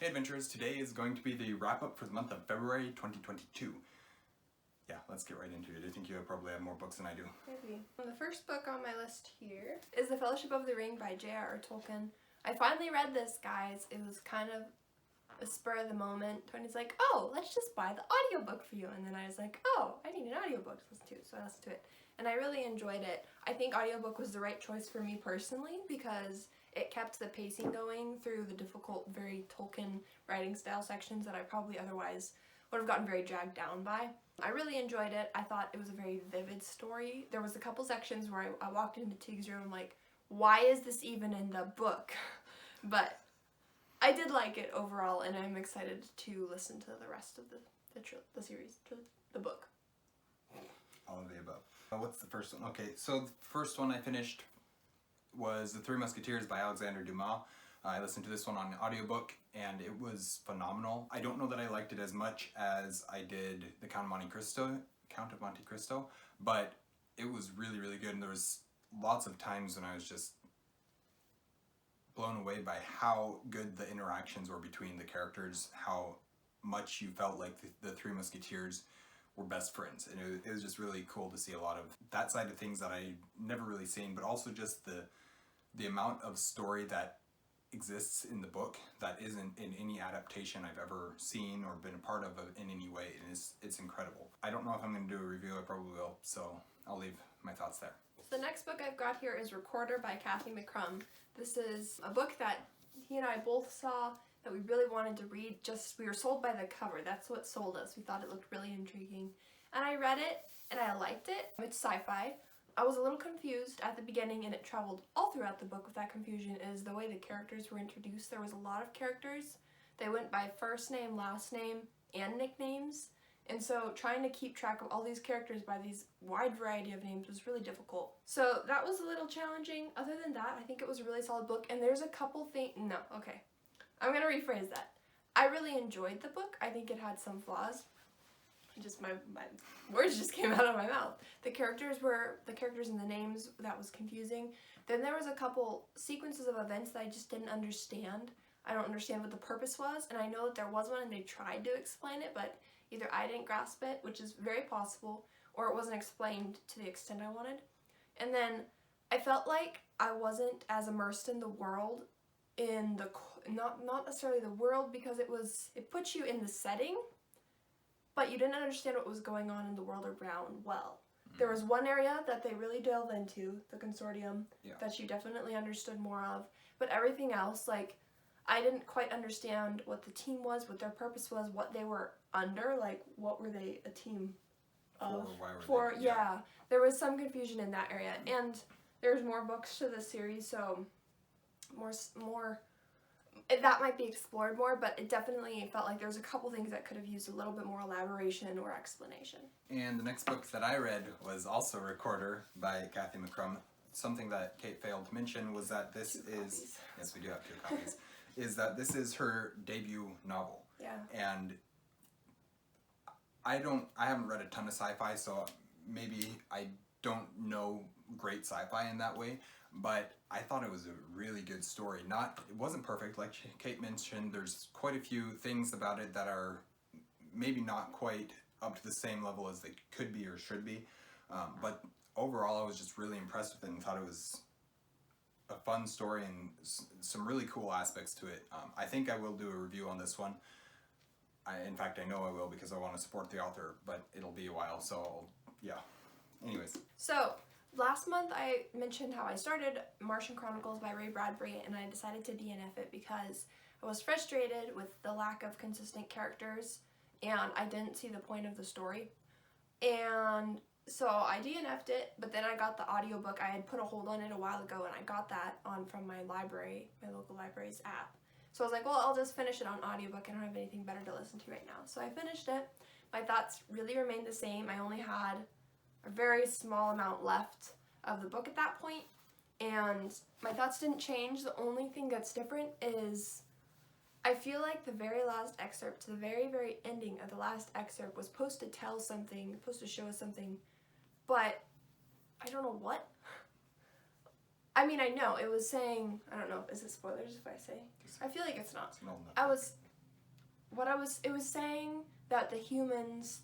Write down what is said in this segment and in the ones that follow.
Hey Adventurers, today is going to be the wrap-up for the month of February 2022. Yeah, let's get right into it. I think you probably have more books than I do. Maybe. The first book on my list here is The Fellowship of the Ring by J.R.R. Tolkien. I finally read this, guys. It was kind of a spur of the moment. Tony's like, oh, let's just buy the audiobook for you. And then I was like, oh, I need an audiobook to listen to. So I listened to it. And I really enjoyed it. I think audiobook was the right choice for me personally because it kept the pacing going through the difficult, very Tolkien writing style sections that I probably otherwise would have gotten very dragged down by. I really enjoyed it. I thought it was a very vivid story. There was a couple sections where I walked into Tig's room like, why is this even in the book? But I did like it overall, and I'm excited to listen to the rest of the series, the book. All of the above. What's the first one? Okay, so the first one I finished was The Three Musketeers by Alexander Dumas. I listened to this one on audiobook and it was phenomenal. I don't know that I liked it as much as I did The Count of Monte Cristo, but it was really, really good, and there was lots of times when I was just blown away by how good the interactions were between the characters, how much you felt like the Three Musketeers were best friends, and it was just really cool to see a lot of that side of things that I never really seen, but also just the amount of story that exists in the book that isn't in any adaptation I've ever seen or been a part of in any way, and it's incredible. I don't know if I'm going to do a review. I probably will, so I'll leave my thoughts there. The next book I've got here is Recorder by Mccrum. This is a book that he and I both saw that we really wanted to read. Just we were sold by the cover. That's what sold us. We thought it looked really intriguing. And I read it and I liked it. It's sci-fi. I was a little confused at the beginning, and it traveled all throughout the book with that confusion, is the way the characters were introduced. There was a lot of characters. They went by first name, last name, and nicknames. And so trying to keep track of all these characters by these wide variety of names was really difficult. So that was a little challenging. Other than that, I think it was a really solid book. And there's a couple things... No, okay. I'm going to rephrase that. I really enjoyed the book. I think it had some flaws. Just my words just came out of my mouth. The characters and the names, that was confusing. Then there was a couple sequences of events that I just didn't understand. I don't understand what the purpose was, and I know that there was one and they tried to explain it, but either I didn't grasp it, which is very possible, or it wasn't explained to the extent I wanted. And then I felt like I wasn't as immersed in the world, in the not necessarily the world, because it puts you in the setting, but you didn't understand what was going on in the world around well. There was one area that they really delved into, the consortium, that you definitely understood more of, but everything else, like, I didn't quite understand what the team was, what their purpose was, what they were under, like, what were they a team of? Yeah. There was some confusion in that area, and there's more books to the series, so more that might be explored more, but it definitely felt like there was a couple things that could have used a little bit more elaboration or explanation. And the next book that I read was also Recorder by Mccrum. Something that Kate failed to mention was that this is... Yes, we do have 2 copies. Is that this is her debut novel. Yeah. And I haven't read a ton of sci-fi, so maybe I don't know great sci-fi in that way, but I thought it was a really good story. It wasn't perfect, like Kate mentioned. There's quite a few things about it that are maybe not quite up to the same level as they could be or should be, but overall I was just really impressed with it and thought it was a fun story and some really cool aspects to it. I think I will do a review on this one. In fact, I know I will, because I want to support the author, but it'll be a while, so yeah. Anyways. So, last month I mentioned how I started Martian Chronicles by Ray Bradbury, and I decided to DNF it because I was frustrated with the lack of consistent characters, and I didn't see the point of the story. And so I DNF'd it, but then I got the audiobook. I had put a hold on it a while ago, and I got that from my library, my local library's app. So I was like, well, I'll just finish it on audiobook. I don't have anything better to listen to right now. So I finished it. My thoughts really remained the same. I only had a very small amount left of the book at that point, and my thoughts didn't change. The only thing that's different is I feel like the very last excerpt, the very, very ending of the last excerpt was supposed to tell something, supposed to show us something, but I don't know what. I mean, I know, it was saying, I don't know, is it spoilers if I say? I feel like it's not. it was saying that the humans,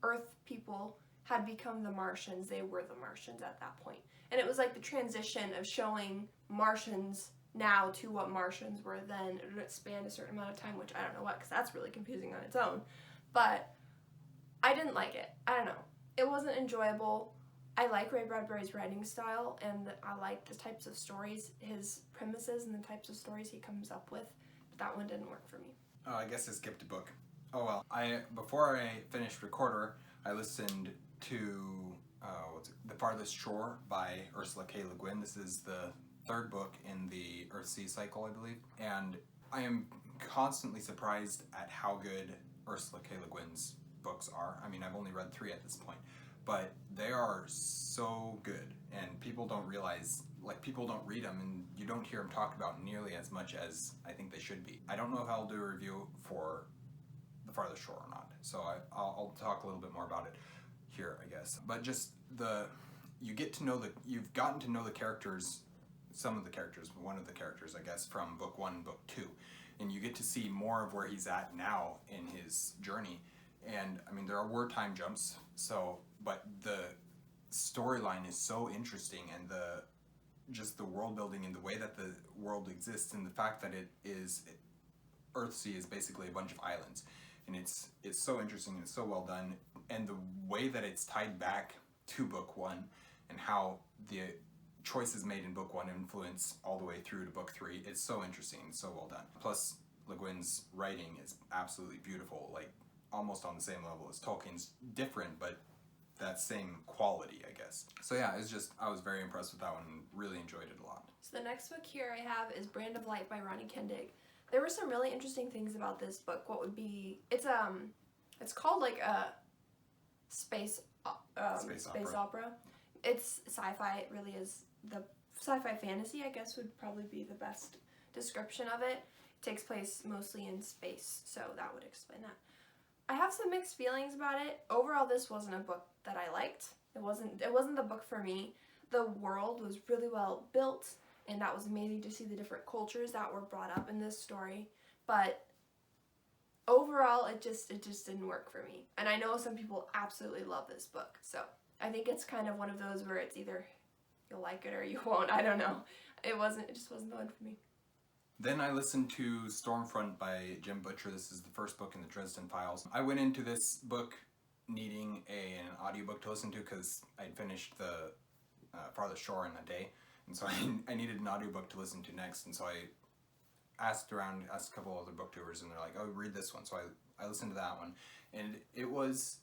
Earth people, had become the Martians. They were the Martians at that point. And it was like the transition of showing Martians now to what Martians were then. It would span a certain amount of time, which I don't know what, because that's really confusing on its own. But I didn't like it. I don't know. It wasn't enjoyable. I like Ray Bradbury's writing style, and I like the types of stories, his premises, and the types of stories he comes up with. But that one didn't work for me. Oh, I guess I skipped a book. Oh well. Before I finished Recorder, I listened to The Farthest Chore by Ursula K. Le Guin. This is the third book in the Earthsea cycle, I believe. And I am constantly surprised at how good Ursula K. Le Guin's books are. I mean, I've only read 3 at this point, but they are so good, and people don't realize, like, people don't read them, and you don't hear them talked about nearly as much as I think they should be. I don't know if I'll do a review for The Farthest Shore or not, so I'll talk a little bit more about it here, I guess. But just you've gotten to know the characters, some of the characters, one of the characters, I guess, from book 1 and book 2, and you get to see more of where he's at now in his journey. And I mean, there were time jumps, but the storyline is so interesting, and just the world building and the way that the world exists, and the fact that Earthsea is basically a bunch of islands, and it's so interesting and it's so well done, and the way that it's tied back to book 1 and how the choices made in book 1 influence all the way through to book 3 is so interesting and so well done. Plus, Le Guin's writing is absolutely beautiful, like almost on the same level as Tolkien's. Different, but that same quality, I guess. So yeah, I was very impressed with that one and really enjoyed it a lot. So the next book here I have is Brand of Light by Ronnie Kendig. There were some really interesting things about this book. It's called like a space opera. It's sci-fi. It really is the sci-fi fantasy, I guess, would probably be the best description of it. It takes place mostly in space, so that would explain that. I have some mixed feelings about it. Overall, this wasn't a book that I liked. It wasn't the book for me. The world was really well built, and that was amazing to see the different cultures that were brought up in this story. But overall, it just didn't work for me. And I know some people absolutely love this book, so I think it's kind of one of those where it's either you'll like it or you won't. I don't know. It just wasn't the one for me. Then I listened to Stormfront by Jim Butcher. This is the first book in the Dresden Files. I went into this book needing an audiobook to listen to because I'd finished the Farthest Shore in a day, and so I needed an audiobook to listen to next, and so I asked a couple other booktubers, and they're like, oh, read this one. So I listened to that one, and it was,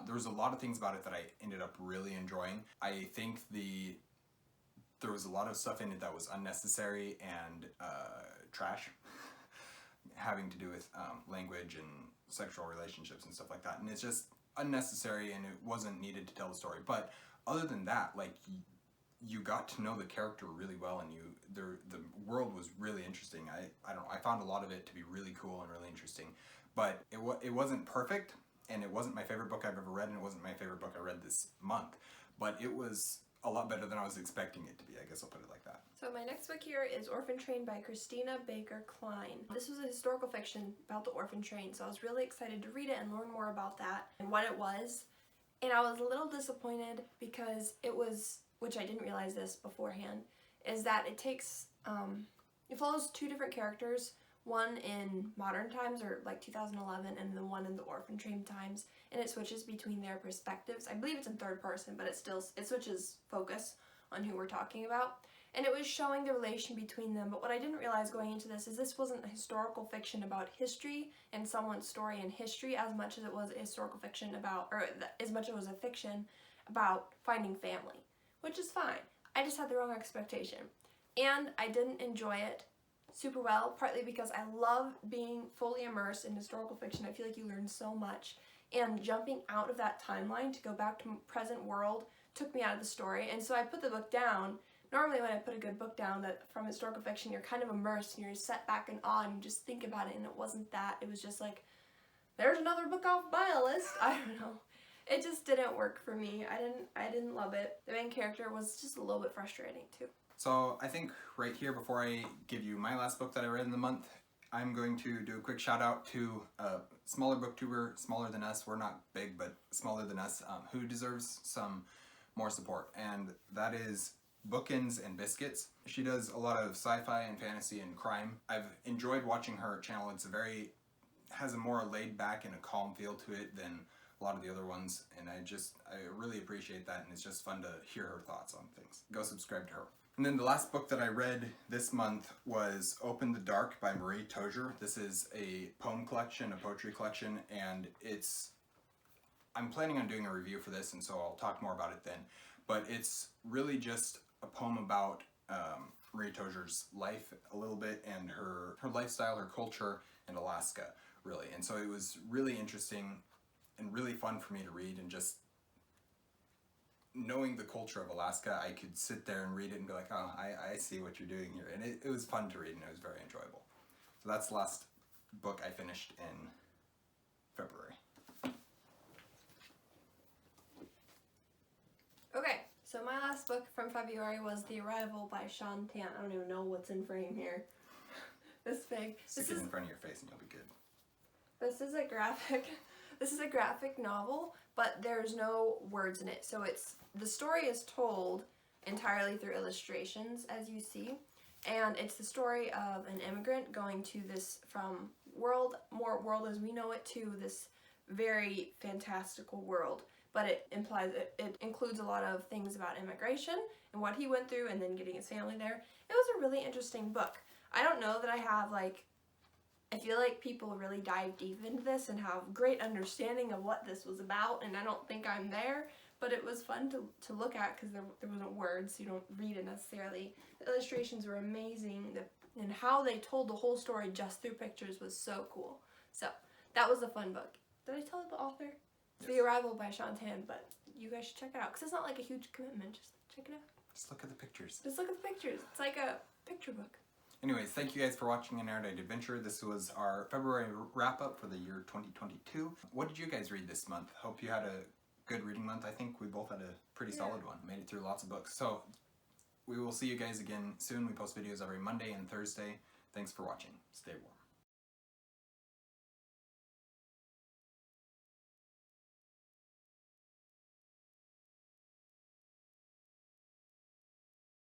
there was a lot of things about it that I ended up really enjoying. I think there was a lot of stuff in it that was unnecessary and trash, having to do with language and sexual relationships and stuff like that, and it's just unnecessary, and it wasn't needed to tell the story. But other than that, like, you got to know the character really well, and the world was really interesting. I found a lot of it to be really cool and really interesting, but it wasn't perfect, and it wasn't my favorite book I've ever read, and it wasn't my favorite book I read this month, but it was a lot better than I was expecting it to be. I guess I'll put it like that. So my next book here is Orphan Train by Christina Baker Klein. This was a historical fiction about the orphan train, so I was really excited to read it and learn more about that and what it was. And I was a little disappointed because it was, which I didn't realize this beforehand, is that it follows 2 different characters, one in modern times, or like 2011, and the one in the orphan train times, and it switches between their perspectives. I believe it's in third person, but it switches focus on who we're talking about, and it was showing the relation between them. But what I didn't realize going into this wasn't a historical fiction about history and someone's story in history as much as it was a historical fiction about, or as much as it was a fiction about finding family, which is fine. I just had the wrong expectation, and I didn't enjoy it super well, partly because I love being fully immersed in historical fiction. I feel like you learn so much, and jumping out of that timeline to go back to present world took me out of the story, and so I put the book down. Normally when I put a good book down that from historical fiction, you're kind of immersed and you're set back in awe and you just think about it, and it wasn't that. It was just like, there's another book off my list. I don't know. It just didn't work for me. I didn't love it. The main character was just a little bit frustrating too. So I think right here, before I give you my last book that I read in the month, I'm going to do a quick shout out to a smaller booktuber, smaller than us. We're not big, but smaller than us, who deserves some more support. And that is Bookends and Biscuits. She does a lot of sci-fi and fantasy and crime. I've enjoyed watching her channel. It's has a more laid back and a calm feel to it than a lot of the other ones. And I really appreciate that. And it's just fun to hear her thoughts on things. Go subscribe to her. And then the last book that I read this month was Open the Dark by Marie Tozzier. This is a poem collection, a poetry collection, and I'm planning on doing a review for this, and so I'll talk more about it then. But it's really just a poem about Marie Tozzier's life a little bit, and her lifestyle, her culture, and Alaska, really. And so it was really interesting and really fun for me to read, and just knowing the culture of Alaska, I could sit there and read it and be like, oh, I see what you're doing here. And it was fun to read, and it was very enjoyable. So that's the last book I finished in February. Okay, so my last book from February was The Arrival by Sean Tan. I don't even know what's in frame here. This big. Stick it in front of your face and you'll be good. This is a graphic novel, but there's no words in it. So the story is told entirely through illustrations, as you see. And it's the story of an immigrant going to this, from world as we know it, to this very fantastical world. But it includes a lot of things about immigration and what he went through, and then getting his family there. It was a really interesting book. I don't know that I have, I feel like people really dive deep into this and have great understanding of what this was about, and I don't think I'm there, but it was fun to look at because there wasn't words, so you don't read it necessarily. The illustrations were amazing, and how they told the whole story just through pictures was so cool. So, that was a fun book. Did I tell you the author? It's The Arrival by Sean Tan, but you guys should check it out because it's not like a huge commitment. Just check it out. Just look at the pictures. Just look at the pictures. It's like a picture book. Anyways, thank you guys for watching an Erudite Adventure. This was our February wrap-up for the year 2022. What did you guys read this month? Hope you had a good reading month. I think we both had a pretty solid one. Made it through lots of books. So, we will see you guys again soon. We post videos every Monday and Thursday. Thanks for watching. Stay warm.